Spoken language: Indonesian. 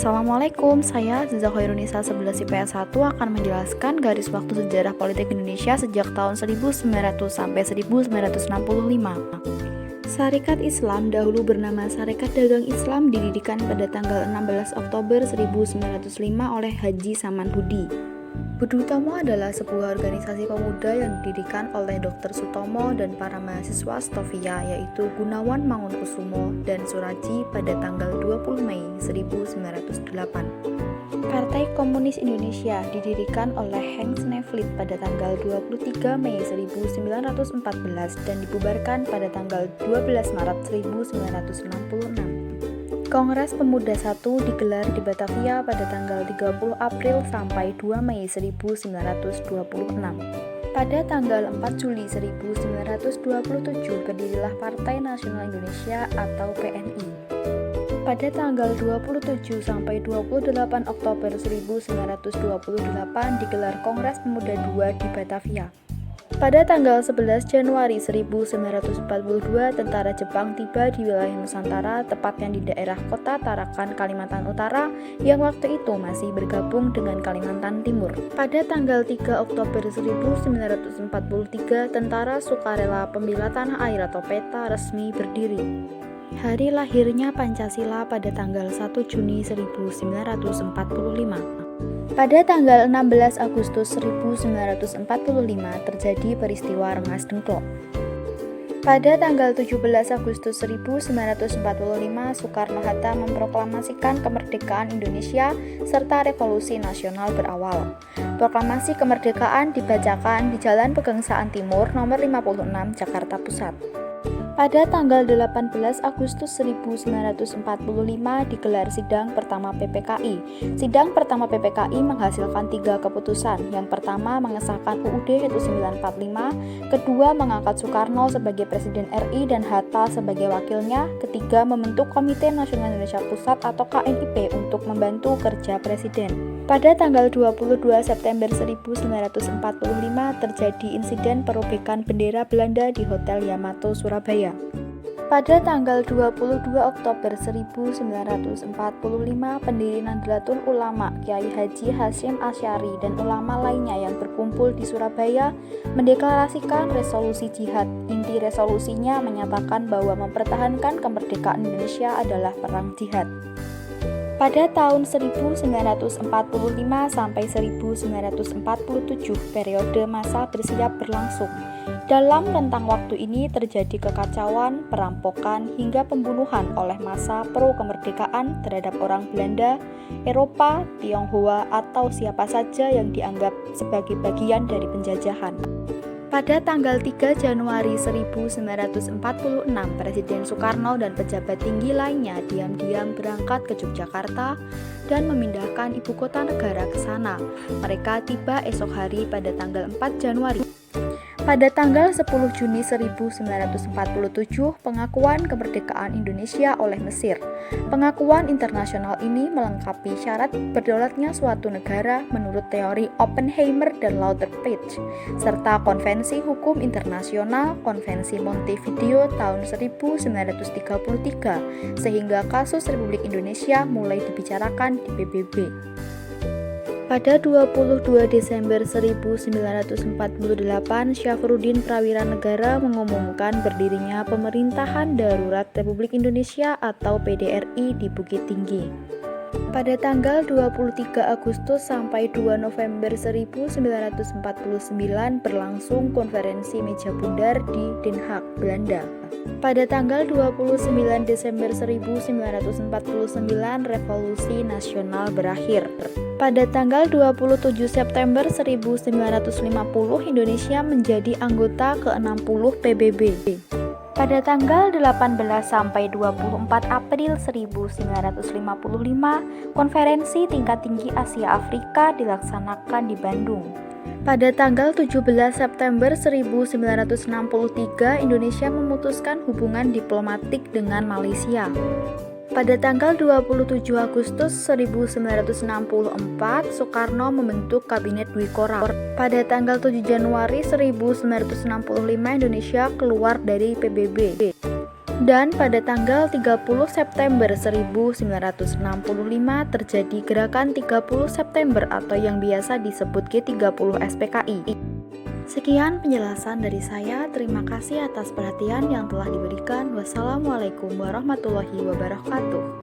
Assalamualaikum, saya Aziza Khairunisa 11 IPS 1 akan menjelaskan garis waktu sejarah politik Indonesia sejak tahun 1900 sampai 1965. Syarikat Islam dahulu bernama Syarikat Dagang Islam didirikan pada tanggal 16 Oktober 1905 oleh Haji Samanhudi. Budi Utomo adalah sebuah organisasi pemuda yang didirikan oleh Dr. Sutomo dan para mahasiswa Stovia yaitu Gunawan Mangunkusumo dan Suraji pada tanggal 20 Mei 1908. Partai Komunis Indonesia didirikan oleh Henk Snevely pada tanggal 23 Mei 1914 dan dibubarkan pada tanggal 12 Maret 1966. Kongres Pemuda I digelar di Batavia pada tanggal 30 April sampai 2 Mei 1926. Pada tanggal 4 Juli 1927 berdirilah Partai Nasional Indonesia atau PNI. Pada tanggal 27 sampai 28 Oktober 1928 digelar Kongres Pemuda II di Batavia. Pada tanggal 11 Januari 1942, tentara Jepang tiba di wilayah Nusantara, tepatnya di daerah Kota Tarakan, Kalimantan Utara, yang waktu itu masih bergabung dengan Kalimantan Timur. Pada tanggal 3 Oktober 1943, Tentara Sukarela Pembela Tanah Air atau PETA resmi berdiri. Hari lahirnya Pancasila pada tanggal 1 Juni 1945. Pada tanggal 16 Agustus 1945 terjadi peristiwa Rengas Dengklok. Pada tanggal 17 Agustus 1945 Soekarno-Hatta memproklamasikan kemerdekaan Indonesia serta revolusi nasional berawal. Proklamasi kemerdekaan dibacakan di Jalan Pegangsaan Timur nomor 56 Jakarta Pusat. Pada tanggal 18 Agustus 1945 digelar sidang pertama PPKI. Sidang pertama PPKI menghasilkan 3 keputusan. Yang pertama mengesahkan UUD 1945, kedua mengangkat Soekarno sebagai Presiden RI dan Hatta sebagai wakilnya, ketiga membentuk Komite Nasional Indonesia Pusat atau KNIP untuk membantu kerja Presiden. Pada tanggal 22 September 1945 terjadi insiden perobekan bendera Belanda di Hotel Yamato, Surabaya. Pada tanggal 22 Oktober 1945, pendiri Nahdlatul Ulama Kiai Haji Hasyim Asy'ari dan ulama lainnya yang berkumpul di Surabaya mendeklarasikan resolusi jihad. Inti resolusinya menyatakan bahwa mempertahankan kemerdekaan Indonesia adalah perang jihad. Pada tahun 1945 sampai 1947, periode masa bersiap berlangsung. Dalam rentang waktu ini terjadi kekacauan, perampokan, hingga pembunuhan oleh massa pro-kemerdekaan terhadap orang Belanda, Eropa, Tionghoa, atau siapa saja yang dianggap sebagai bagian dari penjajahan. Pada tanggal 3 Januari 1946, Presiden Soekarno dan pejabat tinggi lainnya diam-diam berangkat ke Yogyakarta dan memindahkan ibu kota negara ke sana. Mereka tiba esok hari pada tanggal 4 Januari. Pada tanggal 10 Juni 1947, pengakuan kemerdekaan Indonesia oleh Mesir. Pengakuan internasional ini melengkapi syarat berdaulatnya suatu negara menurut teori Oppenheimer dan Lauterpacht, serta Konvensi Hukum Internasional Konvensi Montevideo tahun 1933, sehingga kasus Republik Indonesia mulai dibicarakan di PBB. Pada 22 Desember 1948, Syafruddin Prawira Negara mengumumkan berdirinya Pemerintahan Darurat Republik Indonesia atau PDRI di Bukit Tinggi. Pada tanggal 23 Agustus sampai 2 November 1949 berlangsung konferensi meja bundar di Den Haag, Belanda. Pada tanggal 29 Desember 1949 Revolusi Nasional berakhir. Pada tanggal 27 September 1950 Indonesia menjadi anggota ke-60 PBB. Pada tanggal 18 sampai 24 April 1955, Konferensi Tingkat Tinggi Asia Afrika dilaksanakan di Bandung. Pada tanggal 17 September 1963, Indonesia memutuskan hubungan diplomatik dengan Malaysia. Pada tanggal 27 Agustus 1964, Soekarno membentuk Kabinet Dwi Kora. Pada tanggal 7 Januari 1965, Indonesia keluar dari PBB. Dan pada tanggal 30 September 1965 terjadi gerakan 30 September atau yang biasa disebut G30 SPKI. Sekian penjelasan dari saya. Terima kasih atas perhatian yang telah diberikan. Wassalamualaikum warahmatullahi wabarakatuh.